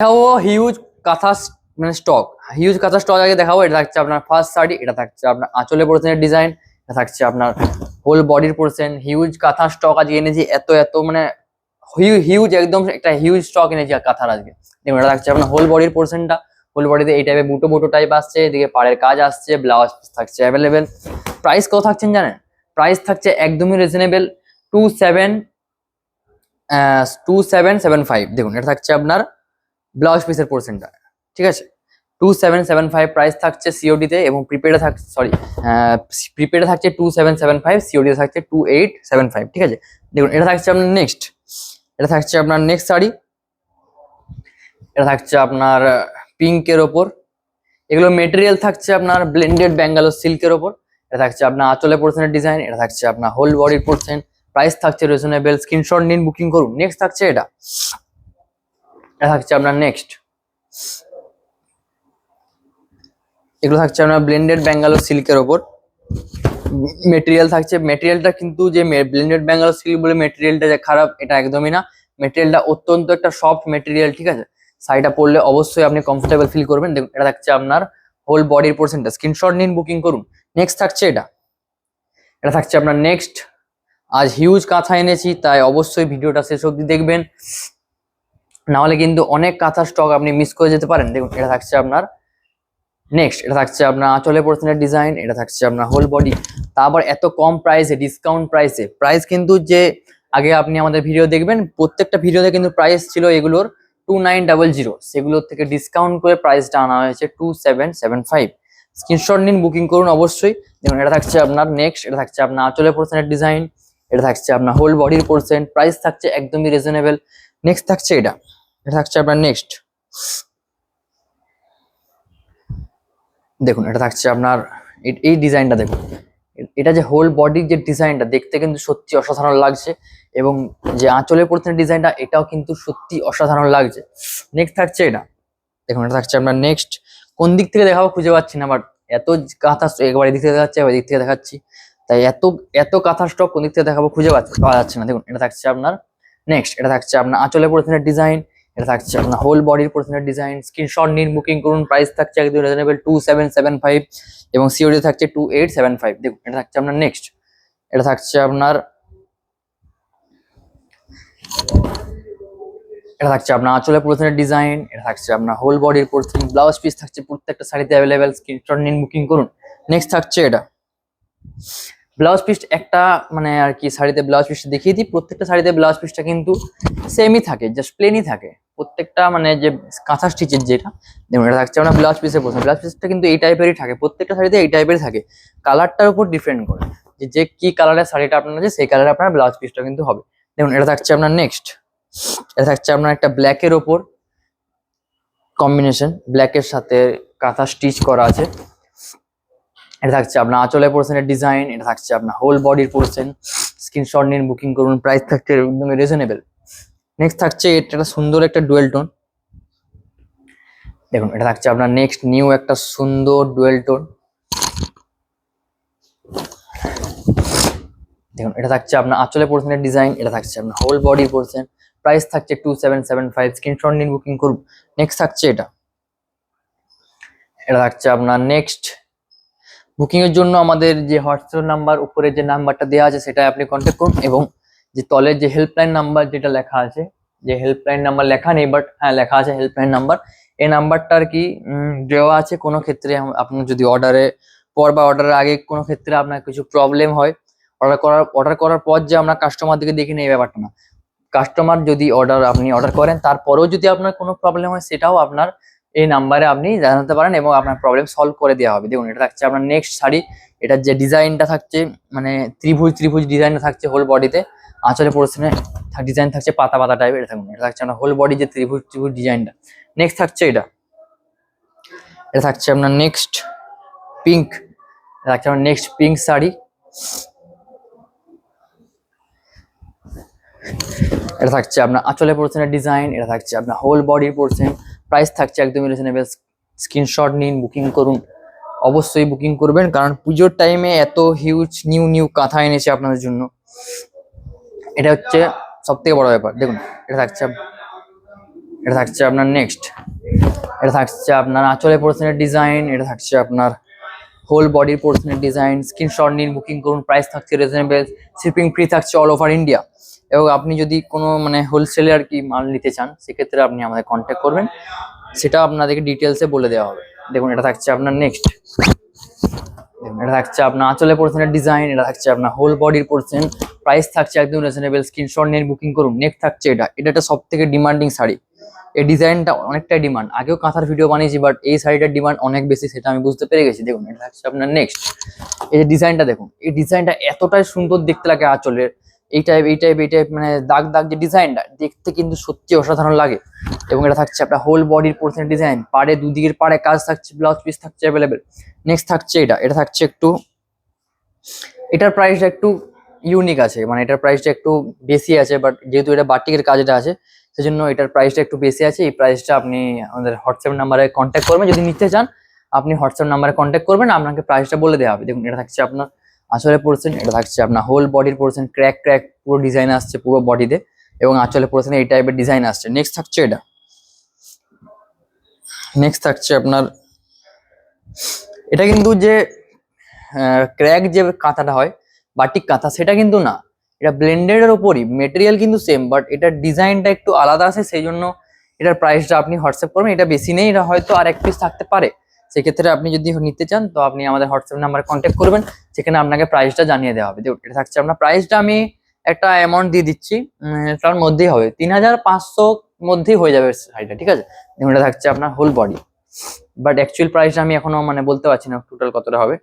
দেখাবো হিউজ কাঁথা মানে স্টক। হিউজ কাঁথা স্টক আগে দেখাবো। এটা থাকছে আপনার ফার্স্ট শাড়ি, এটা থাকছে আপনার আঁচলের পোর্শনের ডিজাইন, এটা থাকছে আপনার হোল বডির পোর্শন। হিউজ কাঁথা স্টক আজকে এনেছি, এত এত মানে হিউজ একদম একটা হিউজ স্টক এনেছি কাঁথার আজকে। দেখুন এটা থাকছে আপনার হোল বডির পোর্শনটা। হোল বডিতে এই টাইপের বুটো বুটো টাইপ আসছে, এদিকে পাড়ের কাজ আসছে, ব্লাউজ থাকছে অ্যাভেলেবেল। প্রাইস কত থাকছেন জানেন? প্রাইস থাকছে একদমই রিজনেবল, 2775। দেখুন এটা থাকছে আপনার ব্লাউজ পিসের পোর্শনটা, ঠিক আছে? 2775 প্রাইস থাকছে সিওডিতে, এবং প্রিপেডে থাকছে, সরি, প্রিপেডে থাকছে 2775, সিওডিতে থাকছে 2875, ঠিক আছে? দেখুন এটা থাকছে আপনার নেক্সট, এটা থাকছে আপনার নেক্সট শাড়ি। এটা থাকছে আপনার পিঙ্কের ওপর। এগুলো মেটেরিয়াল থাকছে আপনার ব্লেন্ডেড ব্যাঙ্গালোর সিল্কের ওপর। এটা থাকছে আপনার আঁচলে পোর্শনের ডিজাইন, এটা থাকছে আপনার হোল বডির পোর্শন। প্রাইস থাকছে রিজনেবল, স্ক্রিনশট নিন, বুকিং করুন। নেক্সট থাকছে এটা, এটা থাকছে আপনার নেক্সট। এগুলো থাকছে আপনার ব্লেন্ডেড ব্যাঙ্গালোর সিল্কের ওপর। মেটেরিয়াল থাকছে, মেটেরিয়ালটা কিন্তু যে ব্লেন্ডেড ব্যাঙ্গালোর সিল্ক বলে মেটেরিয়ালটা যে খারাপ, এটা একদমই না। মেটেরিয়ালটা অত্যন্ত একটা সফট মেটেরিয়াল, ঠিক আছে? শাড়িটা পরলে অবশ্যই আপনি কমফোর্টেবল ফিল করবেন। দেখুন এটা থাকছে আপনার হোল বডির পোর্শনটা, স্ক্রিনশট নিন, বুকিং করুন। নেক্সট থাকছে এটা, এটা থাকছে আপনার নেক্সট। আজ হিউজ কাঁথা এনেছি, তাই অবশ্যই ভিডিওটা শেষ অবধি দেখবেন, নাহলে কিন্তু অনেক কাঁথা স্টক আপনি মিস করে যেতে পারেন। দেখুন এটা থাকছে আপনার নেক্সট, এটা থাকছে আপনার আঁচলে পোর্শনের ডিজাইন, এটা থাকছে আপনার হোল বডি। তারপর এত কম প্রাইসে, ডিসকাউন্ট প্রাইসে, প্রাইস কিন্তু যে আগে আপনি আমাদের ভিডিও দেখবেন, প্রত্যেকটা ভিডিওতে কিন্তু প্রাইস ছিল এগুলোর 2900, সেগুলোর থেকে ডিসকাউন্ট করে প্রাইসটা আনা হয়েছে 2775। স্ক্রিনশট নিন, বুকিং করুন অবশ্যই। দেখুন এটা থাকছে আপনার নেক্সট, এটা থাকছে আপনার আঁচলে পোর্শনের ডিজাইন, এটা থাকছে আপনার হোল বডির পোর্শন। প্রাইস থাকছে একদমই রিজনেবল। নেক্সট থাকছে এটা, এটা থাকছে আপনার নেক্সট। দেখুন এটা থাকছে আপনার এই ডিজাইনটা দেখুন। এটা যে হোল বডির যে ডিজাইনটা, দেখতে কিন্তু সত্যি অসাধারণ লাগছে, এবং যে আঁচলের পোর্শনের ডিজাইনটা, এটাও কিন্তু সত্যি অসাধারণ লাগছে। নেক্সট থাকছে এটা, দেখুন এটা থাকছে আপনার নেক্সট। কোন দিক থেকে দেখাবো খুঁজে পাচ্ছি না, বাট এত কাঁথা একবার এদিক থেকে দেখাচ্ছি, আবার এদিক থেকে দেখাচ্ছি, তাই এত এত কাঁথা স্টক কোন দিক থেকে দেখাবো খুঁজে পাওয়া যাচ্ছে না। দেখুন এটা থাকছে আপনার নেক্সট, এটা থাকছে আপনার আঁচলের পোর্শনের ডিজাইন, এটা থাকছে আপনার হোল বডির পোর্শনের ডিজাইন। স্ক্রিনশট নিন, বুকিং করুন। প্রাইস থাকছে একদম রিজনেবল, 2775, এবং সিওডি থাকছে 2875। দেখুন এটা থাকছে আপনার নেক্সট, এটা থাকছে আপনার, এটা থাকছে আপনার আঁচলের পোর্শনের ডিজাইন, এটা থাকছে আপনার হোল বডির পোর্শন। ব্লাউজ পিস থাকছে প্রত্যেকটা শাড়িতে অ্যাভেলেবেল, স্ক্রিনশট নিন, বুকিং করুন। নেক্সট থাকছে এটা, ব্লাউজ পিস একটা মানে আর কি শাড়িতে ব্লাউজ পিসটা দেখিয়ে দিই। প্রত্যেকটা শাড়িতে ব্লাউজ পিসটা কিন্তু সেমই থাকে, জাস্ট প্লেনই থাকে প্রত্যেকটা, মানে যে কাঁথা স্টিচের যেটা। দেখুন এটা থাকছে আপনার ব্লাউজ পিসের পোর্শন। ব্লাউজ পিসটা কিন্তু এই টাইপেরই থাকে, প্রত্যেকটা শাড়িতে এই টাইপেরই থাকে। কালারটার উপর ডিপেন্ড করে যে কি কালারের শাড়িটা আপনার আছে, সেই কালারে আপনার ব্লাউজ পিসটা কিন্তু হবে। দেখুন এটা থাকছে আপনার নেক্সট, এটা থাকছে আপনার একটা ব্ল্যাকের ওপর কম্বিনেশন, ব্ল্যাকের সাথে কাঁথা স্টিচ করা আছে। এটা থাকছে আপনার আঁচলের পোর্শনের ডিজাইন, এটা থাকছে আপনার হোল বডির পোর্শন। স্ক্রিনশট নিন, বুকিং করুন। প্রাইস থাকছে একদমই রিজনেবল। নেক্সট থাকছে এটা একটা সুন্দর একটা ডুয়েল টোন। দেখুন এটা থাকছে আপনার নেক্সট নিউ একটা সুন্দর ডুয়েল টোন। দেখুন এটা থাকছে আপনার আঁচলের পোর্শনের ডিজাইন, এটা থাকছে আপনার হোল বডির পোর্শন। প্রাইস থাকছে 2775। স্ক্রিনশট নিন, বুকিং করুন। নেক্সট থাকছে এটা, এটা থাকছে আপনার নেক্সট। বুকিং এর জন্য আমাদের যে হোয়াটসঅ্যাপ নাম্বার, উপরে যে নাম্বারটা দেওয়া আছে সেটাই আপনি কন্ট্যাক্ট করুন, এবং যে তলের যে হেল্পলাইন নাম্বার যেটা লেখা আছে, যে হেল্পলাইন নাম্বার লেখা নেই বাট হ্যাঁ লেখা আছে হেল্পলাইন নাম্বার, এই নাম্বারটা আর কি দেওয়া আছে। কোনো ক্ষেত্রে আপনার যদি অর্ডারে পর বা অর্ডারের আগে কোনো ক্ষেত্রে আপনার কিছু প্রবলেম হয়, অর্ডার করার পর যে আমরা কাস্টমার দিকে দেখি না, এই ব্যাপারটা না। কাস্টমার যদি আপনি অর্ডার করেন, তারপরেও যদি আপনার কোনো প্রবলেম হয়, সেটাও আপনার এই নাম্বারে আপনি জানাতে পারেন, এবং আপনার প্রবলেম সলভ করে দেওয়া হবে। দেখুন এটা থাকছে আপনার নেক্সট শাড়ি। এটার যে ডিজাইনটা থাকছে, মানে ত্রিভুজ ত্রিভুজ ডিজাইনটা থাকছে হোল বডিতে। আঁচলে পোর্শনে ডিজাইন থাকছে পাতা পাতা টাইপের। এটা থাকুন, এটা থাকছে আপনার হোল বডি যে ত্রিভুজ ত্রিভুজ ডিজাইনটা। নেক্সট থাকছে এটা, এটা থাকছে আপনার নেক্সট পিঙ্ক, এটা থাকছে আপনার নেক্সট পিঙ্ক শাড়ি। এটা থাকছে আপনার আঁচলে পোর্শনের ডিজাইন, এটা থাকছে আপনার হোল বডির পোর্শন। প্রাইস থাকছে একদমই রিজনেবল। স্ক্রিনশট নিন, বুকিং করুন। অবশ্যই বুকিং করবেন, কারণ পুজোর টাইমে এত হিউজ নিউ নিউ কাঁথা এনেছে আপনাদের জন্য। এটা হচ্ছে সব থেকে বড় ব্যাপার। দেখুন এটা থাকছে এটা থাকছে আপনার নেক্সট, এটা থাকছে আপনার আঁচলের পোর্শনের ডিজাইন, এটা থাকছে আপনার হোল বডির পোর্শনের ডিজাইন। স্ক্রিনশট নিন, বুকিং করুন, প্রাইস থাকছে রিজনেবল, শিপিং ফ্রি থাকছে অল ওভার ইন্ডিয়া। এবং আপনি যদি কোনো মানে হোলসেলে আর কি মাল নিতে চান সেক্ষেত্রে আপনি আমাদের কন্ট্যাক্ট করবেন, সেটা আপনাদেরকে ডিটেলসে বলে দেওয়া হবে। দেখুন এটা থাকছে আপনার নেক্সট, এটা থাকছে আপনার আঁচলের পোর্শনের ডিজাইন, এটা থাকছে আপনার হোল বডির পোর্শন, প্রাইস থাকছে একদম রিজনেবল, স্ক্রিনশট নিন, বুকিং করুন। নেক্সট থাকছে এটা, এটা একটা সব থেকে ডিমান্ডিং শাড়ি, এই ডিজাইনটা অনেকটাই ডিমান্ড। আগেও কাঁথার ভিডিও বানিয়েছি বাট এই শাড়িটার ডিমান্ড অনেক বেশি, সেটা আমি বুঝতে পেরে গেছি। দেখুন এটা থাকছে আপনার নেক্সট, এই যে ডিজাইনটা দেখুন, এই ডিজাইনটা এতটাই সুন্দর দেখতে লাগে আঁচলের, এই টাইপ মানে দাগ দাগ যে ডিজাইনটা দেখতে কিন্তু সত্যি অসাধারণ লাগে। এবং এটা থাকছে আপনার হোল বডির পোর্শন ডিজাইন, পাড়ে দুদিকের পাড়ে কাজ থাকছে, ব্লাউজ পিস থাকছে অ্যাভেলেবেল। নেক্সট থাকছে এটা, এটা থাকছে একটু, এটার প্রাইসটা একটু ইউনিক আছে, মানে এটার প্রাইসটা একটু বেশি আছে, বাট যেহেতু এটা বাটিকের কাজটা আছে সেজন্য এটার প্রাইসটা একটু বেশি আছে। এই প্রাইসটা আপনি আমাদের হোয়াটসঅ্যাপ নাম্বারে কন্ট্যাক্ট করবেন, যদি নিতে চান আপনি হোয়াটসঅ্যাপ নাম্বারে কন্ট্যাক্ট করবেন, আপনাকে প্রাইসটা বলে দেওয়া হবে। দেখুন এটা থাকছে আপনার আঁচলের পোর্শন, এটা থাকছে আপনার হোল বডির পোর্শন, ক্র্যাক ক্র্যাক পুরো ডিজাইন আসছে পুরো বডিতে, এবং আঁচলের পোর্শনে এই টাইপের ডিজাইন আসছে। নেক্সট থাকছে এটা, নেক্সট থাকছে আপনার, এটা কিন্তু যে ক্র্যাক যে কাঁথাটা হয় বাটিক কাঁথা সেটা কিন্তু না, এটা ব্লেন্ডেড এর উপরই, মেটেরিয়াল কিন্তু সেম, বাট এটার ডিজাইনটা একটু আলাদা আছে, সেই জন্য এটার প্রাইসটা আপনি হোয়াটসঅ্যাপ করবেন। এটা বেশি নেই, এটা হয়তো আর এক পিস থাকতে পারে, সেক্ষেত্রে আপনি যদি নিতে চান তো আপনি আমাদের হোয়াটসঅ্যাপ নাম্বারে কন্ট্যাক্ট করবেন, সেখানে আপনাকে প্রাইসটা জানিয়ে দেওয়া হবে। এটা থাকছে আপনার প্রাইসটা আমি একটা অ্যামাউন্ট দিয়ে দিচ্ছি, তার মধ্যেই হবে 3500 মধ্যেই হয়ে যাবে শাড়িটা, ঠিক আছে। দেখুন এটা থাকছে আপনার হোল বডি, বাট অ্যাকচুয়াল প্রাইসটা আমি এখনো মানে বলতে পারছি না টোটাল কতটা হবে।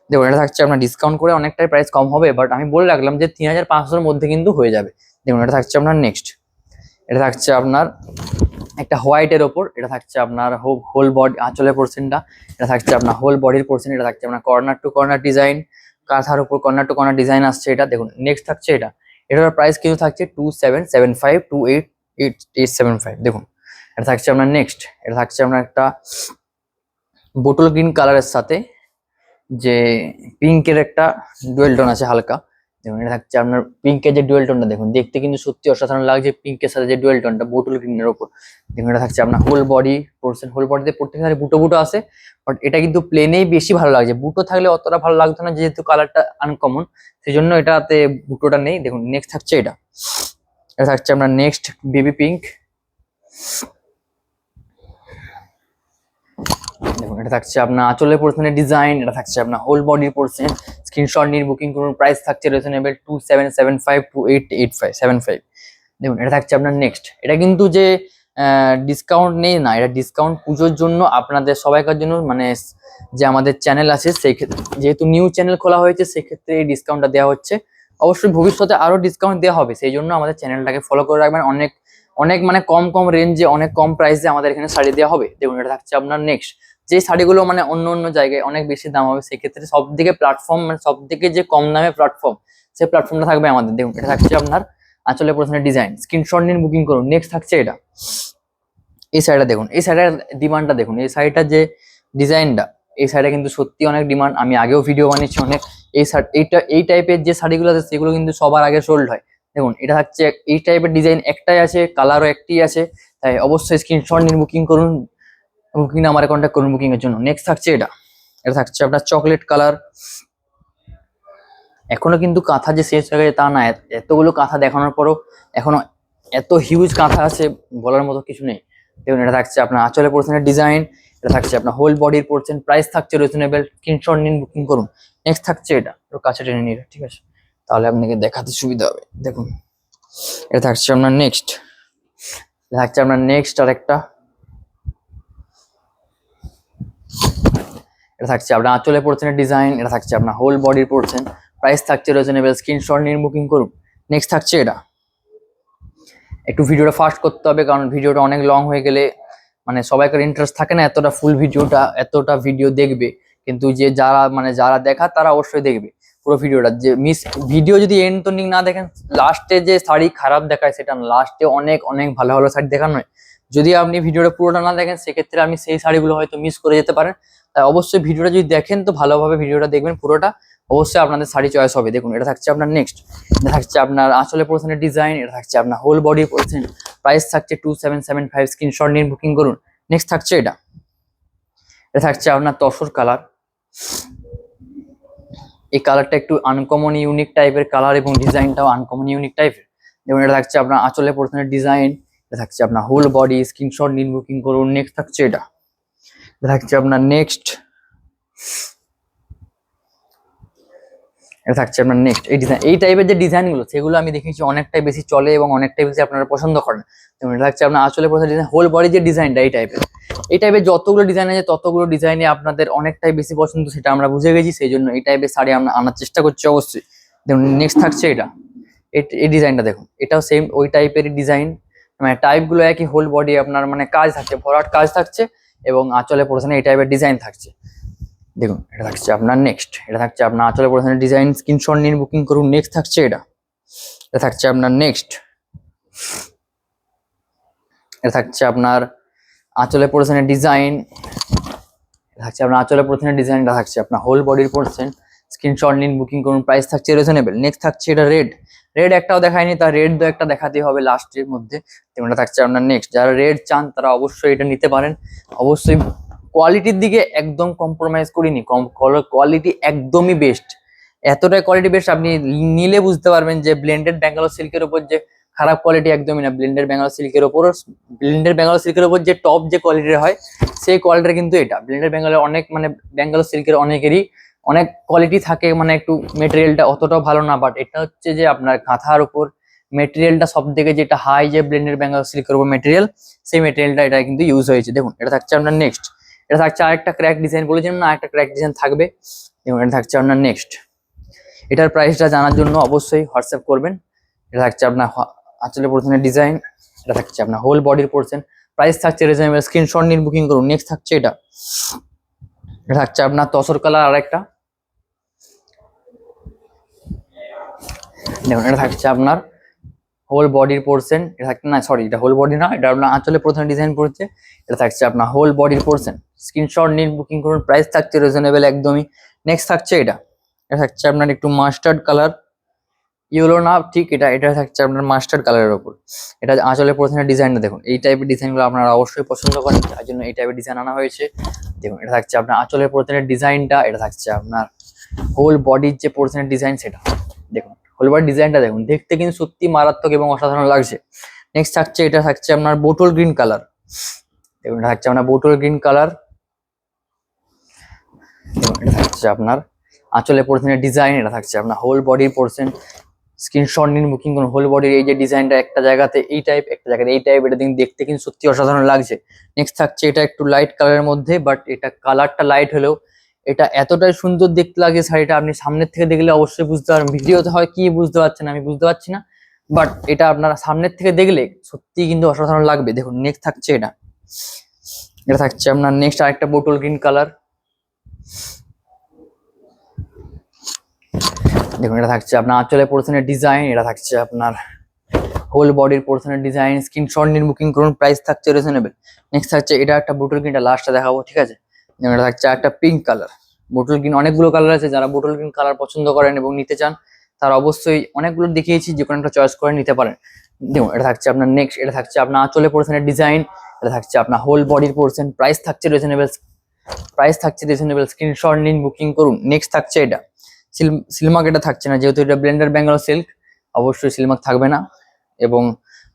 দেখুন এটা থাকছে আপনার ডিসকাউন্ট করে অনেকটাই প্রাইস কম হবে, বাট আমি বলে রাখলাম যে 3500-র মধ্যে কিন্তু হয়ে যাবে। দেখুন এটা থাকছে আপনার নেক্সট, এটা থাকছে আপনার একটা হোয়াইটের ওপর, এটা থাকছে আপনার হোল বডি আঁচলের পোর্শনটা, এটা থাকছে আপনার হোল বডির পোর্শন, এটা থাকছে আপনার কর্নার টু কর্নার ডিজাইন, কাঁথার উপর কর্নার টু কর্নার ডিজাইন আসছে এটা। দেখুন নেক্সট থাকছে এটা, এটার প্রাইস কিন্তু থাকছে 2775, 287875। দেখুন এটা থাকছে আপনার নেক্সট, এটা থাকছে আপনার একটা বোটল গ্রিন কালারের সাথে যে পিঙ্কের একটা ডুয়েল টোন আছে হালকা। দেখুন এটা থাকছে আপনার পিঙ্কের যে ডুয়েল টোনটা, দেখুন দেখতে কিন্তু সত্যি অসাধারণ লাগছে পিঙ্কের সাথে যে ডুয়েল টোনটা বোটল গ্রিনের ওপর। দেখুন এটা থাকছে আপনার হোল বডি পোর্শন, হোল বডিতে প্রত্যেকটা বুটো বুটো আছে, বাট এটা কিন্তু প্লেনেই বেশি ভালো লাগছে, বুটো থাকলে অতটা ভালো লাগতো না যেহেতু কালারটা আনকমন, সেই জন্য এটাতে বুটোটা নেই। দেখুন নেক্সট থাকছে এটা, এটা থাকছে আপনার নেক্সট বেবি পিঙ্ক। দেখুন এটা থাকছে আপনার আঁচলের পোর্শনের ডিজাইন, এটা থাকছে আপনার হোল বডির পোর্শন, স্ক্রিনশট নিয়ে বুকিং করুন, প্রাইস থাকছে রিজনেবল 2775, 288575। দেখুন এটা থাকছে আপনার নেক্সট, এটা কিন্তু যে ডিসকাউন্ট নেই না, এটা ডিসকাউন্ট পুজোর জন্য আপনাদের সবাইকার জন্য, মানে যে আমাদের চ্যানেল আছে সেই ক্ষেত্রে, যেহেতু নিউ চ্যানেল খোলা হয়েছে সেক্ষেত্রে এই ডিসকাউন্টটা দেওয়া হচ্ছে। অবশ্যই ভবিষ্যতে আরো ডিসকাউন্ট দেওয়া হবে, সেই জন্য আমাদের চ্যানেলটাকে ফলো করে রাখবেন। অনেক অনেক মানে কম কম রেঞ্জে অনেক কম প্রাইসে আমাদের এখানে শাড়ি দেওয়া হবে। দেখুন এটা থাকছে আপনার নেক্সট, যে শাড়িগুলো মানে অন্য অন্য জায়গায় অনেক বেশি দাম হবে, সেক্ষেত্রে সব থেকে প্ল্যাটফর্ম মানে সব থেকে যে কম দামে প্ল্যাটফর্ম, সেই প্ল্যাটফর্মটা থাকবে আমাদের। দেখুন এটা থাকছে আপনার আঁচলের পোর্শনের ডিজাইন, স্ক্রিনশট নিন, বুকিং করুন। নেক্সট থাকছে এটা, এই শাড়িটা দেখুন, এই শাড়িটার ডিমান্ডটা দেখুন, এই শাড়িটার যে ডিজাইনটা, এই শাড়িটা কিন্তু সত্যি অনেক ডিমান্ড, আমি আগেও ভিডিও বানিয়েছি অনেক। এই টাইপের যে শাড়িগুলো আছে সেগুলো কিন্তু সবার আগে সোল্ড হয়। দেখুন এটা থাকছে এই টাইপের ডিজাইন একটাই আছে, কালারও একটি আছে, তাই অবশ্যই স্ক্রিনশট নিন, বুকিং করুন, বুকিং নাম্বারে কন্ট্যাক্ট করুন বুকিং এর জন্য। নেক্সট থাকছে এটা, এটা থাকছে আপনার চকলেট কালার। এখনো কিন্তু কাঁথা যে শেষ হয়ে গেছে তা না, এতগুলো কাঁথা দেখানোর পরও এখনো এত হিউজ কাঁথা আছে, বলার মতো কিছু নেই। দেখুন এটা থাকছে আপনার আঁচলের পোর্শনের ডিজাইন, এটা থাকছে আপনার হোল বডির পোর্শন, প্রাইস থাকছে রিজনেবল, স্ক্রিনশট নিন, বুকিং করুন। নেক্সট থাকছে এটা, একটু কাছে টেনে নিন, ঠিক আছে, তাহলে আপনাকে দেখাতে সুবিধা হবে। দেখুন এটা থাকছে আপনার নেক্সট, এটা থাকছে আপনার নেক্সট আরেকটা, এটা থাকছে আপনার আঁচলের পোর্শনের ডিজাইন, এটা থাকছে আপনার হোল বডির পোর্শন, প্রাইস থাকছে রিজনেবল, স্ক্রিনশট নিন, বুকিং করুন। নেক্সট থাকছে এটা, একটু ভিডিওটা ফাস্ট করতে হবে কারণ ভিডিওটা অনেক লং হয়ে গেলে মানে সবাইকার ইন্টারেস্ট থাকে না এতটা ফুল ভিডিওটা, এতটা ভিডিও দেখবে, কিন্তু যে যারা দেখা তারা অবশ্যই দেখবে পুরো ভিডিওটা। যে মিস ভিডিও যদি এন্ড তো না দেখেন, লাস্টে যে শাড়ি খারাপ দেখায় সেটা না, লাস্টে অনেক অনেক ভালো ভালো শাড়ি দেখানো হয়। যদি আপনি ভিডিওটা পুরোটা না দেখেন সেক্ষেত্রে আপনি সেই শাড়িগুলো হয়তো মিস করে যেতে পারেন, তাই অবশ্যই ভিডিওটা যদি দেখেন তো ভালোভাবে ভিডিওটা দেখবেন পুরোটা, অবশ্যই আপনাদের শাড়ি চয়েস হবে। দেখুন এটা থাকছে আপনার নেক্সট, এটা থাকছে আপনার আঁচলের পোর্শনের ডিজাইন, এটা থাকছে আপনার হোল বডি পোর্শন, প্রাইস থাকছে 2775, স্ক্রিনশট নিয়ে বুকিং করুন। নেক্সট থাকছে এটা, এটা থাকছে আপনার তসর কালার। এই কালারটা একটু আনকমন ইউনিক টাইপের কালার এবং ডিজাইনটাও আনকমন ইউনিক টাইপের। যেমন এটা থাকছে আপনার আঁচলের পোর্শনের ডিজাইন, এটা থাকছে আপনার হোল বডি, স্ক্রিনশট নিয়ে বুকিং করুন। নেক্সট থাকছে এটা, এটা থাকছে আপনার নেক্সট, এটা থাকছে আপনার নেক্সট। এই ডিজাইন, এই টাইপের যে ডিজাইনগুলো সেগুলো আমি দেখেছি অনেকটাই বেশি চলে এবং অনেকটাই বেশি আপনারা পছন্দ করেন। যেমন এটা থাকছে আপনার আঁচলের পোর্শনের ডিজাইন, হোল বডি যে ডিজাইনটা এই টাইপের যতগুলো ডিজাইন আছে ততগুলো ডিজাইনে আপনাদের অনেকটাই বেশি পছন্দ, সেটা আমরা বুঝে গেছি। সেই জন্য এই টাইপের শাড়ি আমরা আনার চেষ্টা করছি অবশ্যই। দেখুন নেক্সট থাকছে এটা, এই ডিজাইনটা দেখুন, এটাও সেম ওই টাইপের ডিজাইন, মানে টাইপগুলো একই, হোল বডি আপনার মানে কাজ থাকছে, ভরাট কাজ থাকছে এবং আঁচলের পোর্শনে এই টাইপের ডিজাইন থাকছে। দেখুন এটা থাকছে আপনার নেক্সট, এটা থাকছে আপনার আঁচলের পোর্শনের ডিজাইন, স্ক্রিনশট নিয়ে বুকিং করুন। নেক্সট থাকছে এটা, এটা থাকছে আপনার নেক্সট, এটা থাকছে আপনার আঁচলের পোর্শনের ডিজাইন, থাকছে আপনার আঁচলের পোর্শনের ডিজাইন, এটা থাকছে আপনার হোল বডির পোর্শন, স্ক্রিনশট নিন বুকিং করুন। প্রাইস থাকছে রিজনেবল। নেক্সট থাকছে এটা রেড, রেড একটাও দেখায়নি, তার রেড দু একটা দেখাতেই হবে লাস্টের মধ্যে। এটা থাকছে আপনার নেক্সট, যারা রেড চান তারা অবশ্যই এটা নিতে পারেন। অবশ্যই কোয়ালিটির দিকে একদম কম্প্রোমাইজ করিনি, কোয়ালিটি একদমই বেস্ট, এতটাই কোয়ালিটি বেস্ট আপনি নিলে বুঝতে পারবেন যে ব্লেন্ডেড ব্যাঙ্গালোর সিল্কের উপর যে খারাপ কোয়ালিটি একদমই না। ব্লেন্ডেড ব্যাঙ্গালোর সিল্কের উপর, ব্লেন্ডেড ব্যাঙ্গালোর সিল্কের উপর যে টপ যে কোয়ালিটির হয় সেই কোয়ালিটির কিন্তু এটা ব্লেন্ডেড ব্যাঙ্গালোর অনেক, মানে ব্যাঙ্গালোর সিল্কের অনেকেরই অনেক কোয়ালিটি থাকে, মানে একটু মেটেরিয়ালটা অতটাও ভালো না, বাট এটা হচ্ছে যে আপনার কাঁথার উপর মেটেরিয়ালটা সব থেকে যেটা হাই, যে ব্লেন্ডেড ব্যাঙ্গালোর সিল্কের উপর মেটেরিয়াল, সেই মেটেরিয়ালটা এটা কিন্তু ইউজ হয়েছে। দেখুন এটা থাকছে আপনার নেক্সট, এটা থাকছে আরেকটা ক্র্যাক ডিজাইন, বলেছিলাম না আরেকটা ক্র্যাক ডিজাইন থাকবে। এবং এটা থাকছে আপনার নেক্সট, এটার প্রাইসটা জানার জন্য অবশ্যই হোয়াটসঅ্যাপ করবেন। এটা থাকছে আপনার আঁচলের পোর্শনের ডিজাইন, এটা থাকছে আপনার হোল বডির পোর্শন, প্রাইস থাকছে রিজনেবল, স্ক্রিনশট নিয়ে বুকিং করুন। নেক্সট থাকছে এটা, এটা থাকছে আপনার তসর কালার আরেকটা। দেখুন এটা থাকছে আপনার হোল বডির পোর্শন, এটা থাকছে না সরি এটা হোল বডি না, এটা আপনার আঁচলের পোর্শনের ডিজাইন পড়ছে, এটা থাকছে আপনার হোল বডির পোর্শন, স্ক্রিনশট নিয়ে বুকিং করুন। প্রাইস থাকছে রিজনেবল একদমই। নেক্সট থাকছে এটা, এটা থাকছে আপনার একটু মাস্টার্ড কালার, ইয়েলো না ঠিক, এটা থাকছে আপনার মাস্টার্ড কালারের ওপর। এটা আঁচলের পোর্শনের ডিজাইনটা দেখুন, এই টাইপের ডিজাইনগুলো আপনারা অবশ্যই পছন্দ করেন, তার জন্য এই টাইপের ডিজাইন আনা হয়েছে। দেখুন এটা থাকছে আপনার আঁচলের পোর্শনের ডিজাইনটা, এটা থাকছে আপনার হোল বডির যে পোর্শনের ডিজাইন সেটা দেখুন, হোল বডির ডিজাইনটা দেখুন, দেখতে কিন্তু সত্যি মারাত্মক এবং অসাধারণ লাগছে। নেক্সট থাকছে এটা থাকছে আপনার বোটল গ্রিন কালার, দেখুন এটা থাকছে আপনার বোটল গ্রিন কালার। দেখুন এটা থাকছে আপনার আঁচলের পোর্শনের ডিজাইন, এটা থাকছে আপনার হোল বডির পোর্শন, স্ক্রিনশট নিন বুকিং করুন। হোল বডির এই যে ডিজাইনটা একটা জায়গাতে এই টাইপ, একটা জায়গাতে এই টাইপ, এটা দেখতে কিন্তু সত্যি অসাধারণ লাগছে। নেক্সট থাকছে এটা একটু লাইট কালারের মধ্যে, বাট এটা কালারটা লাইট হলেও এটা এতটাই সুন্দর দেখতে লাগে শাড়িটা, আপনি সামনের থেকে দেখলে অবশ্যই বুঝতে পারবেন। ভিডিওতে হয় কি বুঝতে পারছেন আমি বুঝতে পারছি না, বাট এটা আপনারা সামনের থেকে দেখলে সত্যি কিন্তু অসাধারণ লাগবে। দেখুন নেক্সট থাকছে এটা, এটা থাকছে আপনার নেক্সট আরেকটা বোটল গ্রিন কালার। দেখুন এটা থাকছে আপনার আঁচলের পোর্শনের ডিজাইন, এটা থাকছে আপনার হোল বডির পোর্শনের ডিজাইন, স্ক্রিনশট নিয়ে বুকিং করুন। প্রাইস থাকছে রিজনেবল। নেক্সট থাকছে এটা একটা বোটল গ্রিনটা লাস্টটা দেখাবো, ঠিক আছে। এটা থাকছে একটা পিঙ্ক কালার, বোটল গ্রিন অনেকগুলো কালার আছে, যারা বোটল গ্রিন কালার পছন্দ করেন এবং নিতে চান তারা অবশ্যই অনেকগুলো দেখিয়েছি, যে কোনো একটা চয়েস করে নিতে পারেন। দেখুন এটা থাকছে আপনার নেক্সট, এটা থাকছে আপনার আঁচলের পোর্শনের ডিজাইন, এটা থাকছে আপনার হোল বডির পোর্শন, প্রাইস থাকছে রিজনেবল, প্রাইস থাকছে রিজনেবল, স্ক্রিনশট নিন বুকিং করুন। নেক্সট থাকছে এটা সিলমার্ক, এটা থাকছে না যেহেতু এটা ব্লেন্ডার ব্যাঙ্গালোর সিল্ক, অবশ্যই সিলমার্ক থাকবে না। এবং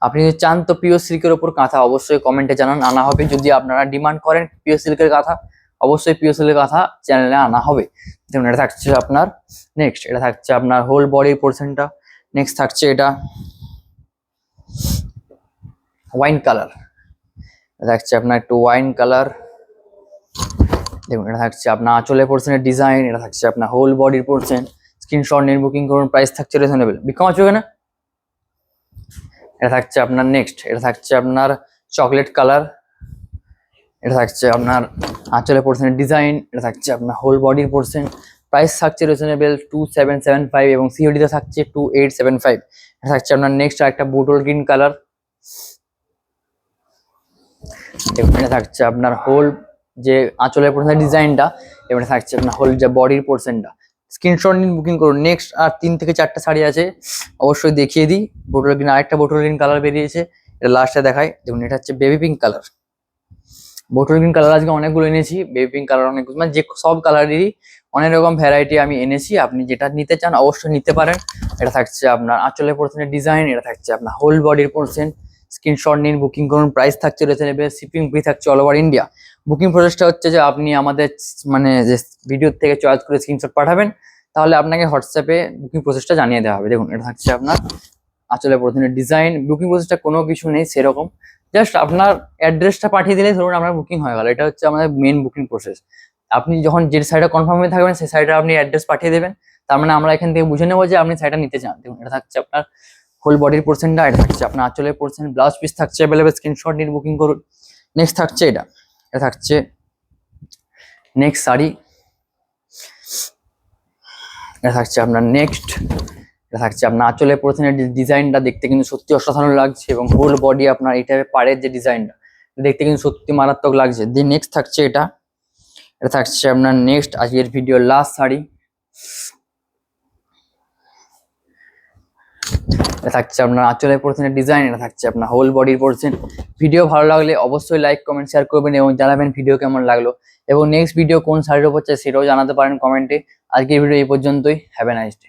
আপনি যদি চান তো পিওর সিল্কের ওপর কাঁথা অবশ্যই কমেন্টে জানান, আনা হবে। যদি আপনারা ডিমান্ড করেন পিওর সিল্কের কাঁথা, অবশ্যই পিওর সিল্কের কাঁথা চ্যানেলে আনা হবে। দেখুন এটা থাকছে আপনার নেক্সট, এটা থাকছে আপনার হোল বডির পোর্শনটা। নেক্সট থাকছে এটা ওয়াইন কালার, এটা থাকছে আপনার একটু ওয়াইন কালার। দেখুন এটা থাকছে আপনার আঁচলের পোর্শনের ডিজাইন, এটা থাকছে আপনার হোল বডির পোর্শন, স্ক্রিনশট নিয়ে বুকিং করুন। প্রাইস থাকছে রিজনেবল। বিকম আছে না। এটা থাকছে আপনার নেক্সট, এটা থাকছে আপনার চকলেট কালার, এটা থাকছে আপনার আঁচলের পোর্শনের ডিজাইন, এটা থাকছে আপনার হোল বডির পোর্শন, প্রাইস থাকছে রিজনেবল 2775 এবং সিওডিতে থাকছে 2875। এটা থাকছে আপনার নেক্সট আরেকটা বোটল গ্রিন কালার। এখানে থাকছে আপনার হোল যে আঁচলের পোর্শনের ডিজাইনটা, এবারে থাকছে আপনার হোল যে বডির পোর্শনটা, স্ক্রিনশট নিন, বুকিং করুন। নেক্সট আর 3 থেকে 4টা শাড়ি আছে, অবশ্যই দেখিয়ে দিই। বোটল গ্রিন, আরেকটা বোটল গ্রিন কালার বেরিয়েছে, এটা লাস্টে দেখাই। দেখুন এটা হচ্ছে baby pink colour. Bottle green colour আজকে অনেকগুলো এনেছি, বেবি পিঙ্ক কালার অনেকগুলো, মানে যে সব কালারেরই অনেক রকম ভ্যারাইটি আমি এনেছি। আপনি যেটা নিতে চান অবশ্যই নিতে পারেন। এটা থাকছে আপনার আঁচলের পোর্শনের ডিজাইন, এটা থাকছে আপনার হোল বডির পোর্শন। স্ক্রিনশট নিন, বুকিং করুন। প্রাইস থাকছে রিজনেবল, শিপিং ফ্রি থাকছে অল ওভার ইন্ডিয়া। বুকিং প্রসেসটা হচ্ছে যে আপনি আমাদের মানে যে ভিডিও থেকে চয়েস করে স্ক্রিনশট পাঠাবেন, তাহলে আপনাকে হোয়াটসঅ্যাপে বুকিং প্রসেসটা জানিয়ে দেওয়া হবে। দেখুন এটা থাকছে আপনার আঁচলের পোর্শনের ডিজাইন। বুকিং প্রসেসটা কোনো কিছু নেই সেরকম, জাস্ট আপনার অ্যাড্রেসটা পাঠিয়ে দিলে ধরুন আপনার বুকিং হয়ে গেল। এটা হচ্ছে আমাদের মেন বুকিং প্রসেস। আপনি যখন যে সাইটে কনফার্ম হয়ে থাকবেন সেই সাইটে আপনি অ্যাড্রেস পাঠিয়ে দেবেন, তার মানে আমরা এখান থেকে বুঝে নেবো যে আপনি সাইটটা নিতে চান। দেখুন এটা থাকছে আপনার হোল বডির পোর্শনটা, এটা থাকছে আপনার আঁচলের পোর্শন, ব্লাউজ পিস থাকছে অ্যাভেলেবেল, স্ক্রিনশট নিয়ে বুকিং করুন। নেক্সট থাকছে এটা থাকছে নেক্সট শাড়ি, এটা থাকছে আপনার নেক্সট। এটা থাকছে আপনার আঁচলের পোর্শনের ডিজাইনটা দেখতে কিন্তু সত্যি অসাধারণ লাগছে, এবং হোল বডি আপনার এই টাইপের পাড়ের যে ডিজাইনটা দেখতে কিন্তু সত্যি মারাত্মক লাগছে। দিয়ে নেক্সট থাকছে এটা থাকছে আপনার নেক্সট আজকের ভিডিওর লাস্ট শাড়ি। এটা থাকছে আপনার আঁচলের পোর্শনের ডিজাইন, এটা থাকছে আপনার হোল বডির পোর্শন। ভিডিও ভালো লাগলে অবশ্যই লাইক কমেন্ট শেয়ার করবেন এবং জানাবেন ভিডিও কেমন লাগলো, এবং নেক্সট ভিডিও কোন শাড়ির উপর চাই সেটাও জানাতে পারেন কমেন্টে। আজকের ভিডিও এই পর্যন্তই। Have a nice day.